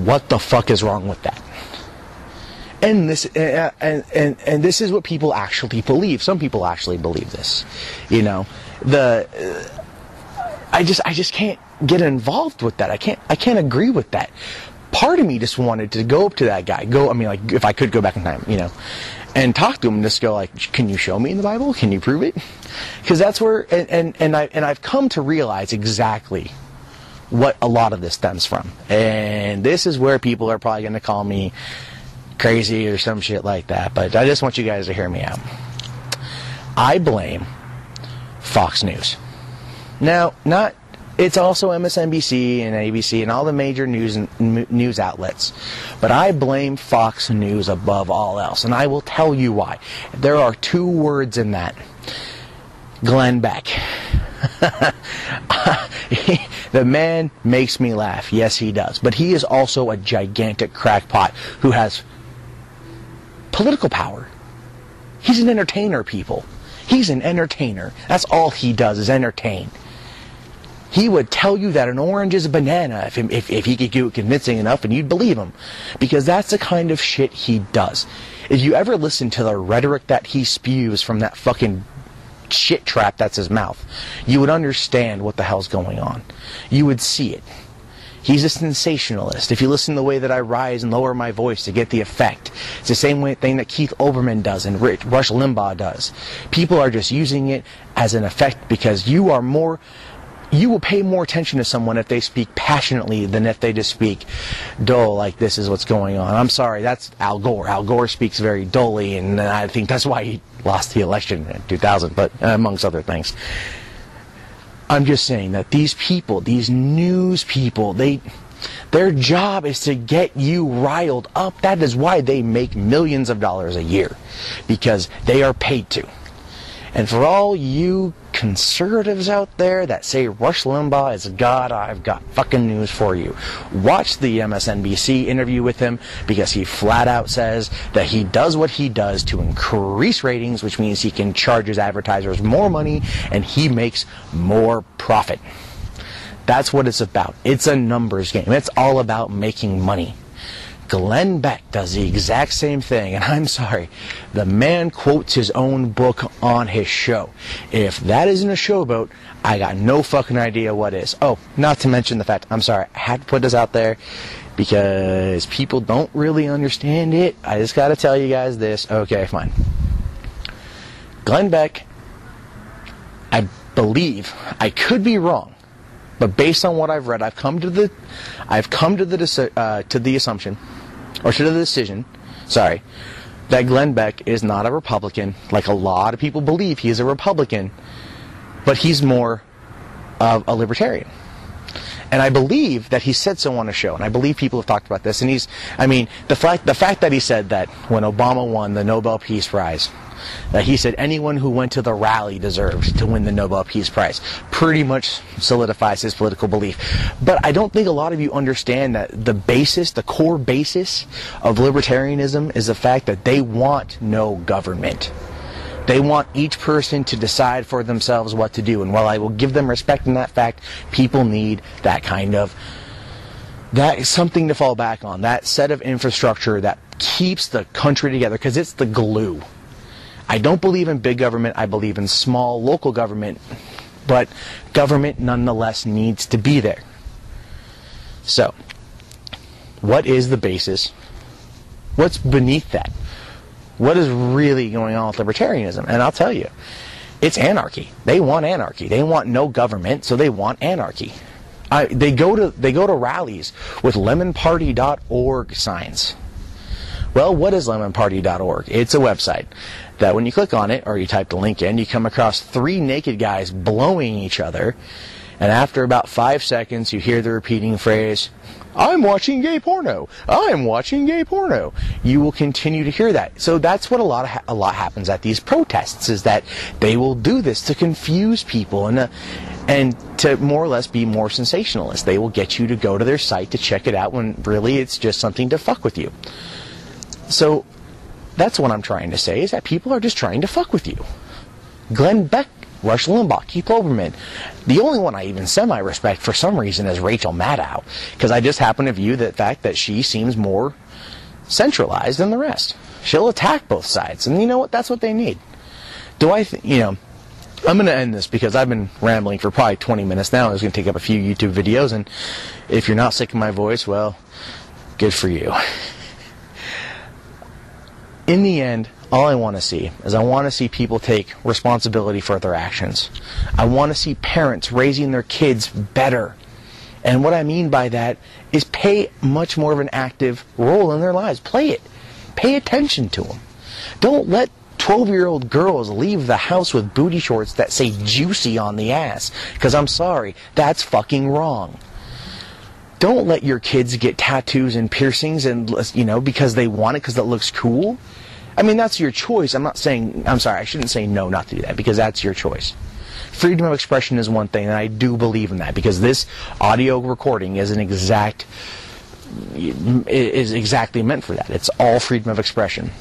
What the fuck is wrong with that? And this and this is what people actually believe. Some people actually believe this. You know, I just can't get involved with that. I can't agree with that. Part of me just wanted to go up to that guy. Like, if I could go back in time, you know, and talk to him and just go like, can you show me in the Bible? Can you prove it? Because that's where, and I've come to realize exactly what a lot of this stems from. And this is where people are probably going to call me crazy or some shit like that. But I just want you guys to hear me out. I blame Fox News. Now, it's also MSNBC and ABC and all the major news outlets. But I blame Fox News above all else. And I will tell you why. There are two words in that. Glenn Beck. The man makes me laugh. Yes, he does. But he is also a gigantic crackpot who has political power. He's an entertainer, people. He's an entertainer. That's all he does is entertain. He would tell you that an orange is a banana if he could do it convincing enough, and you'd believe him. Because that's the kind of shit he does. If you ever listen to the rhetoric that he spews from that fucking shit trap that's his mouth, you would understand what the hell's going on. You would see it. He's a sensationalist. If you listen to the way that I rise and lower my voice to get the effect, it's the same thing that Keith Olbermann does and Rush Limbaugh does. People are just using it as an effect because you will pay more attention to someone if they speak passionately than if they just speak dull, like this is what's going on. I'm sorry, that's Al Gore. Al Gore speaks very dully, and I think that's why he lost the election in 2000, but amongst other things. I'm just saying that these people, these news people, their job is to get you riled up. That is why they make millions of dollars a year, because they are paid to. And for all you conservatives out there that say Rush Limbaugh is God, I've got fucking news for you. Watch the MSNBC interview with him, because he flat out says that he does what he does to increase ratings, which means he can charge his advertisers more money and he makes more profit. That's what it's about. It's a numbers game. It's all about making money. Glenn Beck does the exact same thing, and I'm sorry, the man quotes his own book on his show. If that isn't a showboat, I got no fucking idea what is. Oh, not to mention the fact, I'm sorry, I had to put this out there because people don't really understand it. I just gotta tell you guys this. Okay, fine. Glenn Beck, I believe, I could be wrong, but based on what I've read, I've come to the assumption, or to the decision, sorry, that Glenn Beck is not a Republican, like a lot of people believe he is a Republican, but he's more of a libertarian. And I believe that he said so on a show, and I believe people have talked about this, and the fact that he said that when Obama won the Nobel Peace Prize, that he said anyone who went to the rally deserves to win the Nobel Peace Prize, pretty much solidifies his political belief. But I don't think a lot of you understand that the core basis of libertarianism is the fact that they want no government. They want each person to decide for themselves what to do. And while I will give them respect in that fact, people need that something to fall back on, that set of infrastructure that keeps the country together, because it's the glue. I don't believe in big government. I believe in small local government, but government nonetheless needs to be there. So, what is the basis? What's beneath that? What is really going on with libertarianism? And I'll tell you, it's anarchy. They want anarchy. They want no government, so they want anarchy. They go to rallies with lemonparty.org signs. Well, what is lemonparty.org? It's a website that when you click on it, or you type the link in, you come across 3 naked guys blowing each other, and after about 5 seconds, you hear the repeating phrase, "I'm watching gay porno. I'm watching gay porno." You will continue to hear that. So that's what a lot happens at these protests, is that they will do this to confuse people and to more or less be more sensationalist. They will get you to go to their site to check it out when really it's just something to fuck with you. So that's what I'm trying to say, is that people are just trying to fuck with you. Glenn Beck Rush Limbaugh, Keith Olbermann. The only one I even semi-respect for some reason is Rachel Maddow, because I just happen to view the fact that she seems more centralized than the rest. She'll attack both sides, and you know what? That's what they need. I'm going to end this because I've been rambling for probably 20 minutes now. I was going to take up a few YouTube videos, and if you're not sick of my voice, well, good for you. In the end, all I want to see is I want to see people take responsibility for their actions. I want to see parents raising their kids better. And what I mean by that is pay much more of an active role in their lives. Play it. Pay attention to them. Don't let 12-year-old girls leave the house with booty shorts that say juicy on the ass. Because I'm sorry, that's fucking wrong. Don't let your kids get tattoos and piercings and, because they want it, because it looks cool. I mean, that's your choice. I'm sorry, I shouldn't say no not to do that, because that's your choice. Freedom of expression is one thing, and I do believe in that, because this audio recording is exactly meant for that. It's all freedom of expression.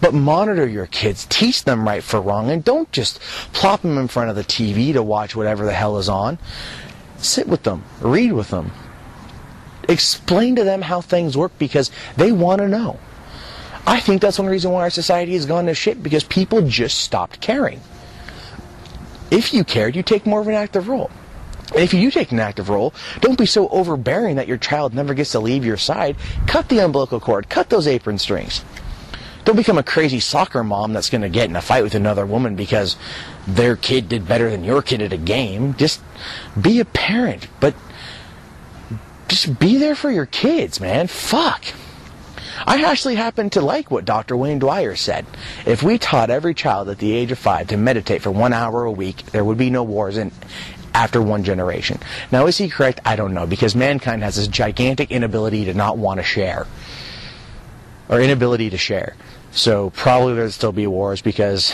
But monitor your kids, teach them right for wrong, and don't just plop them in front of the TV to watch whatever the hell is on. Sit with them, read with them, explain to them how things work, because they want to know. I think that's one reason why our society has gone to shit, because people just stopped caring. If you cared, you take more of an active role. And if you do take an active role, don't be so overbearing that your child never gets to leave your side. Cut the umbilical cord. Cut those apron strings. Don't become a crazy soccer mom that's going to get in a fight with another woman because their kid did better than your kid at a game. Just be a parent, but just be there for your kids, man. Fuck. I actually happen to like what Dr. Wayne Dwyer said. If we taught every child at the age of 5 to meditate for 1 hour a week, there would be no wars after one generation. Now, is he correct? I don't know, because mankind has this gigantic inability to not want to share. Or inability to share. So probably there'd still be wars, because,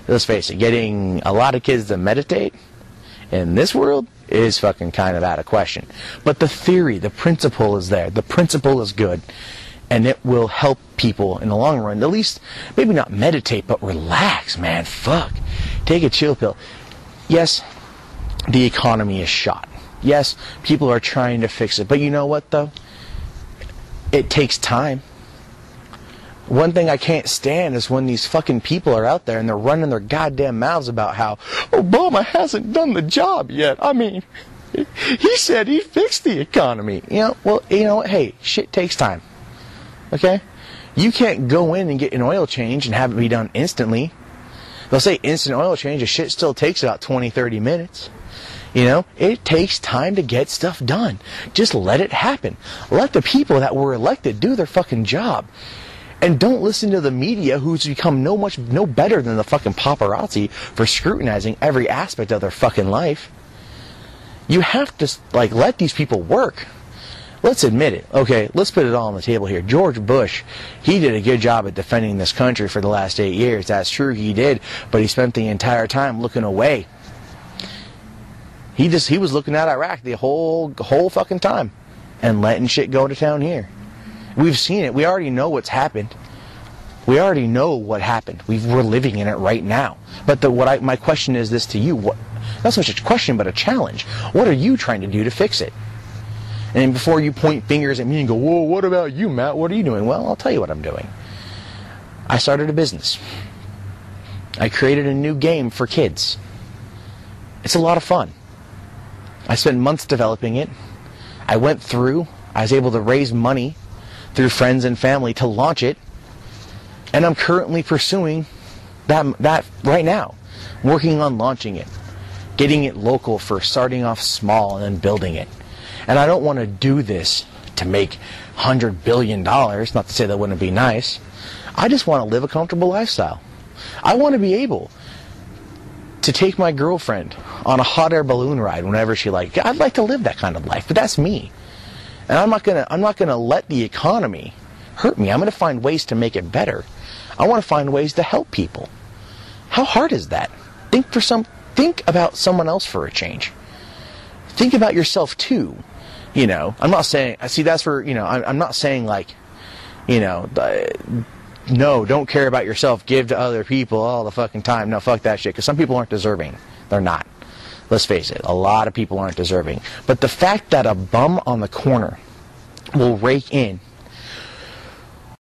let's face it, getting a lot of kids to meditate in this world is fucking kind of out of question. But the theory, the principle is there. The principle is good. And it will help people in the long run. At least, maybe not meditate, but relax, man. Fuck. Take a chill pill. Yes, the economy is shot. Yes, people are trying to fix it. But you know what, though? It takes time. One thing I can't stand is when these fucking people are out there and they're running their goddamn mouths about how Obama hasn't done the job yet. I mean, he said he fixed the economy. Hey, shit takes time. Okay? You can't go in and get an oil change and have it be done instantly. They'll say instant oil change, the shit still takes about 20, 30 minutes. It takes time to get stuff done. Just let it happen. Let the people that were elected do their fucking job. And don't listen to the media, who's become no better than the fucking paparazzi for scrutinizing every aspect of their fucking life. You have to, let these people work. Let's admit it. Okay, let's put it all on the table here. George Bush, he did a good job at defending this country for the last 8 years. That's true, he did. But he spent the entire time looking away. He was looking at Iraq the whole fucking time and letting shit go to town here. We've seen it. We already know what's happened. We already know what happened. We're living in it right now. But my question is this to you. Not so much a question, but a challenge. What are you trying to do to fix it? And before you point fingers at me and go, whoa, what about you, Matt? What are you doing? Well, I'll tell you what I'm doing. I started a business. I created a new game for kids. It's a lot of fun. I spent months developing it. I was able to raise money through friends and family to launch it. And I'm currently pursuing that right now. Working on launching it. Getting it local first, starting off small and then building it. And I don't want to do this to make $100 billion, not to say that wouldn't be nice. I just want to live a comfortable lifestyle. I want to be able to take my girlfriend on a hot air balloon ride whenever she likes. I'd like to live that kind of life, but that's me. And I'm not gonna let the economy hurt me. I'm gonna find ways to make it better. I want to find ways to help people. How hard is that? Think about someone else for a change. Think about yourself too. I'm not saying, see, that's where, I'm not saying no, don't care about yourself, give to other people all the fucking time. No, fuck that shit, because some people aren't deserving. They're not. Let's face it, a lot of people aren't deserving. But the fact that a bum on the corner will rake in